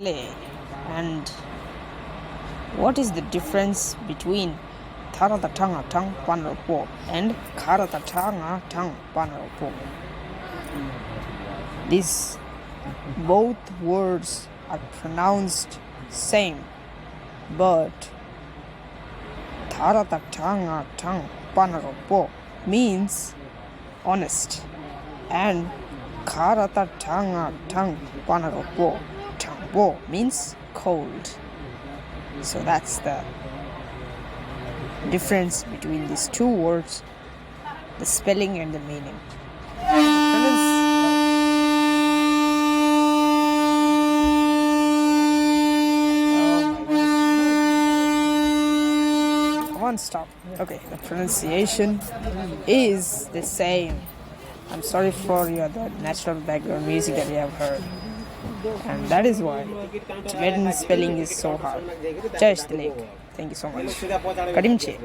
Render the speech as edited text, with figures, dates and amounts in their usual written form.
And what is the difference between Taratatanga Tang Panropo and Karatatanga Tang Panropo? These both words are pronounced same, but Taratatanga Tang Panropo means honest, and Karatatanga Tang Panropo Tangbo means cold. So that's the difference between these two words, the spelling and the meaning. Come on, stop. Okay, the pronunciation is the same. I'm sorry for the natural background music that you have heard. And that is why Tibetan spelling is so hard. Jai Shri Lake. Thank you so much. Kadimche.